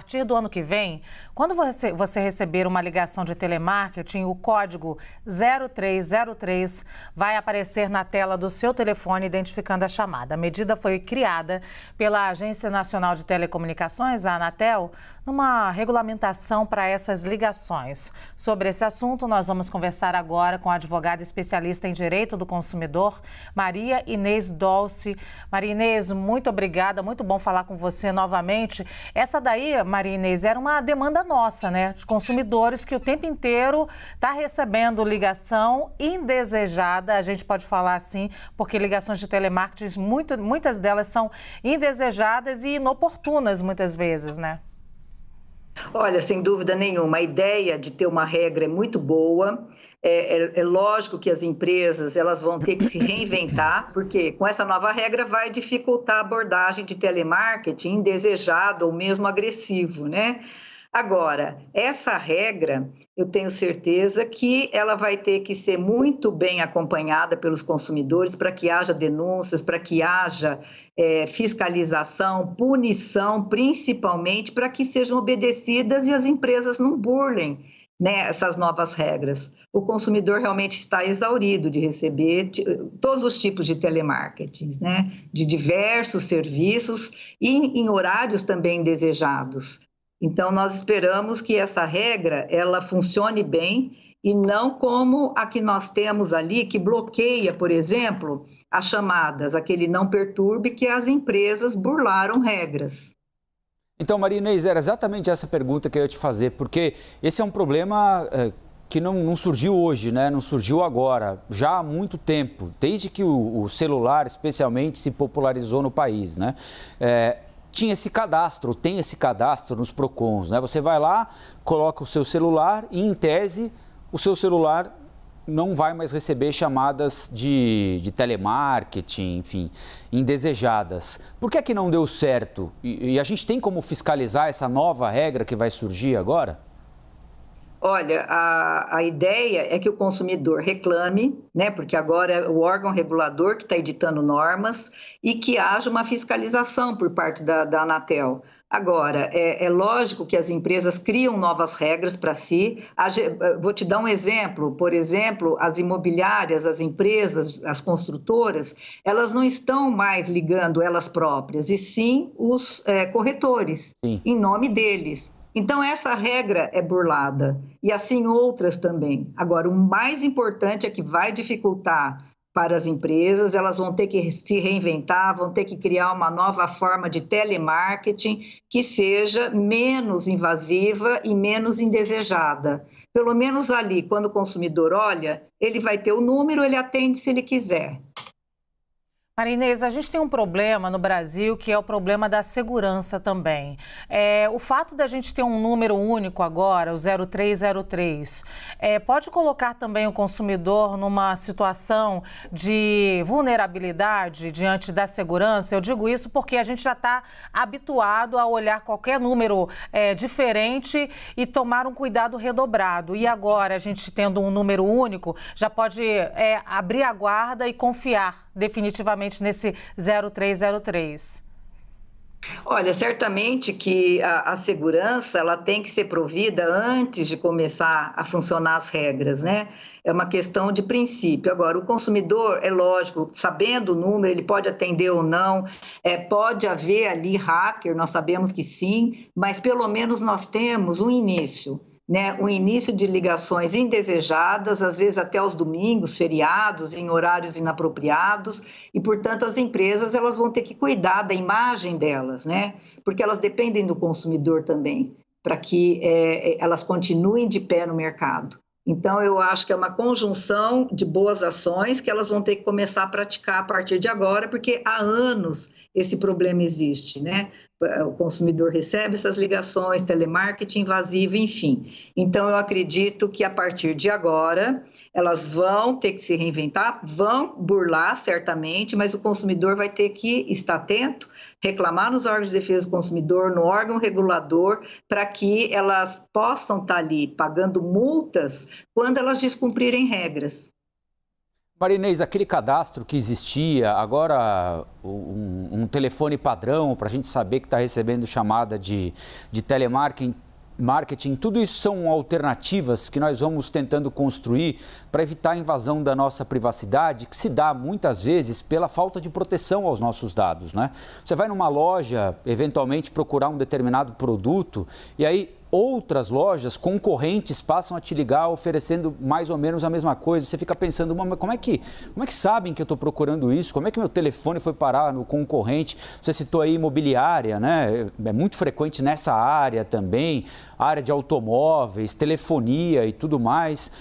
partir do ano que vem, quando você receber uma ligação de telemarketing, o código 0303 vai aparecer na tela do seu telefone identificando a chamada. A medida foi criada pela Agência Nacional de Telecomunicações, a Anatel, numa regulamentação para essas ligações. Sobre esse assunto, nós vamos conversar agora com a advogada especialista em Direito do Consumidor, Maria Inês Dolce. Maria Inês, muito obrigada, muito bom falar com você novamente. Essa daí, Maria Inês, era uma demanda nossa, né, de consumidores que o tempo inteiro está recebendo ligação indesejada, a gente pode falar assim, porque ligações de telemarketing, muitas delas são indesejadas e inoportunas muitas vezes, né? Olha, sem dúvida nenhuma, a ideia de ter uma regra é muito boa. É lógico que as empresas elas vão ter que se reinventar, porque com essa nova regra vai dificultar a abordagem de telemarketing indesejado ou mesmo agressivo, né? Agora, essa regra, eu tenho certeza que ela vai ter que ser muito bem acompanhada pelos consumidores para que haja denúncias, para que haja fiscalização, punição, principalmente para que sejam obedecidas e as empresas não burlem, né, essas novas regras. O consumidor realmente está exaurido de receber todos os tipos de telemarketing, né, de diversos serviços e em horários também indesejados. Então, nós esperamos que essa regra, ela funcione bem e não como a que nós temos ali, que bloqueia, por exemplo, as chamadas, aquele não perturbe, que as empresas burlaram regras. Então, Maria Inês, era exatamente essa pergunta que eu ia te fazer, porque esse é um problema que não surgiu hoje, né? Não surgiu agora, já há muito tempo, desde que o celular, especialmente, se popularizou no país, né? Tinha esse cadastro, tem esse cadastro nos PROCONs, né? Você vai lá, coloca o seu celular e, em tese, o seu celular não vai mais receber chamadas de telemarketing, enfim, indesejadas. Por que é que não deu certo? E a gente tem como fiscalizar essa nova regra que vai surgir agora? Olha, a ideia é que o consumidor reclame, né, porque agora é o órgão regulador que está editando normas e que haja uma fiscalização por parte da Anatel. Agora, é lógico que as empresas criam novas regras para si. Vou te dar um exemplo. Por exemplo, as imobiliárias, as empresas, as construtoras, elas não estão mais ligando elas próprias, e sim os corretores, sim, em nome deles. Então, essa regra é burlada, e assim outras também. Agora, o mais importante é que vai dificultar para as empresas, elas vão ter que se reinventar, vão ter que criar uma nova forma de telemarketing que seja menos invasiva e menos indesejada. Pelo menos ali, quando o consumidor olha, ele vai ter o número, ele atende se ele quiser. Maria Inês, a gente tem um problema no Brasil que é o problema da segurança também. O fato da gente ter um número único agora, o 0303, pode colocar também o consumidor numa situação de vulnerabilidade diante da segurança? Eu digo isso porque a gente já está habituado a olhar qualquer número diferente e tomar um cuidado redobrado. E agora, a gente tendo um número único, já pode abrir a guarda e confiar definitivamente nesse 0303. Olha, certamente que a segurança ela tem que ser provida antes de começar a funcionar as regras, né? É uma questão de princípio. Agora, o consumidor, é lógico, sabendo o número, ele pode atender ou não, pode haver ali hacker, nós sabemos que sim, mas pelo menos nós temos um início, né, um início de ligações indesejadas, às vezes até aos domingos, feriados, em horários inapropriados, e, portanto, as empresas elas vão ter que cuidar da imagem delas, né, porque elas dependem do consumidor também, para que elas continuem de pé no mercado. Então, eu acho que é uma conjunção de boas ações que elas vão ter que começar a praticar a partir de agora, porque há anos esse problema existe, né? O consumidor recebe essas ligações, telemarketing invasivo, enfim. Então, eu acredito que a partir de agora elas vão ter que se reinventar, vão burlar certamente, mas o consumidor vai ter que estar atento, reclamar nos órgãos de defesa do consumidor, no órgão regulador, para que elas possam estar ali pagando multas quando elas descumprirem regras. Maria Inês, aquele cadastro que existia, agora um telefone padrão para a gente saber que está recebendo chamada de telemarketing, tudo isso são alternativas que nós vamos tentando construir para evitar a invasão da nossa privacidade, que se dá muitas vezes pela falta de proteção aos nossos dados, né? Você vai numa loja, eventualmente procurar um determinado produto e aí outras lojas concorrentes passam a te ligar oferecendo mais ou menos a mesma coisa. Você fica pensando, como é que sabem que eu estou procurando isso? Como é que meu telefone foi parar no concorrente? Você citou aí imobiliária, né? É muito frequente nessa área também, área de automóveis, telefonia e tudo mais.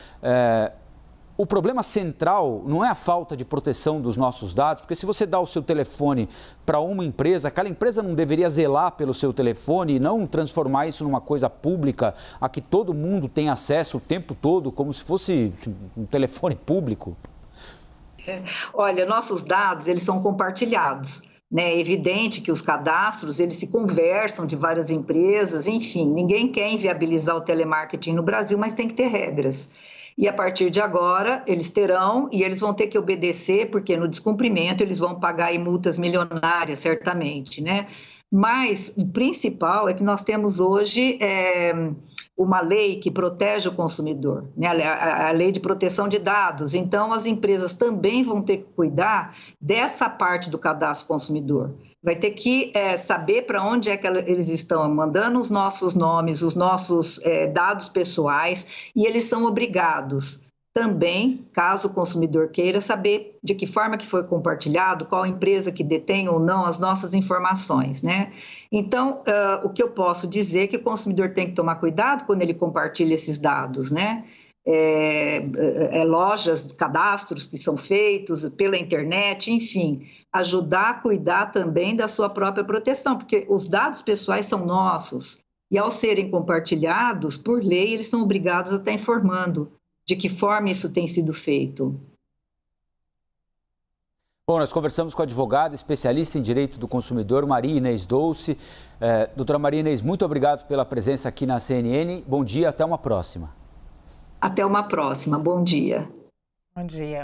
O problema central não é a falta de proteção dos nossos dados, porque se você dá o seu telefone para uma empresa, aquela empresa não deveria zelar pelo seu telefone e não transformar isso numa coisa pública, a que todo mundo tem acesso o tempo todo, como se fosse um telefone público? Olha, nossos dados, eles são compartilhados. É evidente que os cadastros, eles se conversam de várias empresas, enfim, ninguém quer inviabilizar o telemarketing no Brasil, mas tem que ter regras. E a partir de agora, eles terão e eles vão ter que obedecer, porque no descumprimento eles vão pagar aí multas milionárias, certamente, né? Mas o principal é que nós temos hoje uma lei que protege o consumidor, né? A lei de proteção de dados. Então, as empresas também vão ter que cuidar dessa parte do cadastro consumidor. Vai ter que saber para onde é que eles estão mandando os nossos nomes, os nossos dados pessoais, e eles são obrigados também, caso o consumidor queira, saber de que forma que foi compartilhado, qual empresa que detém ou não as nossas informações, né? Então, o que eu posso dizer é que o consumidor tem que tomar cuidado quando ele compartilha esses dados, né? Lojas, cadastros que são feitos pela internet, enfim, ajudar a cuidar também da sua própria proteção, porque os dados pessoais são nossos e, ao serem compartilhados, por lei, eles são obrigados a estar informando de que forma isso tem sido feito. Bom, nós conversamos com a advogada especialista em direito do consumidor, Maria Inês Dolce. Doutora Maria Inês, muito obrigado pela presença aqui na CNN. Bom dia, até uma próxima. Até uma próxima. Bom dia. Bom dia.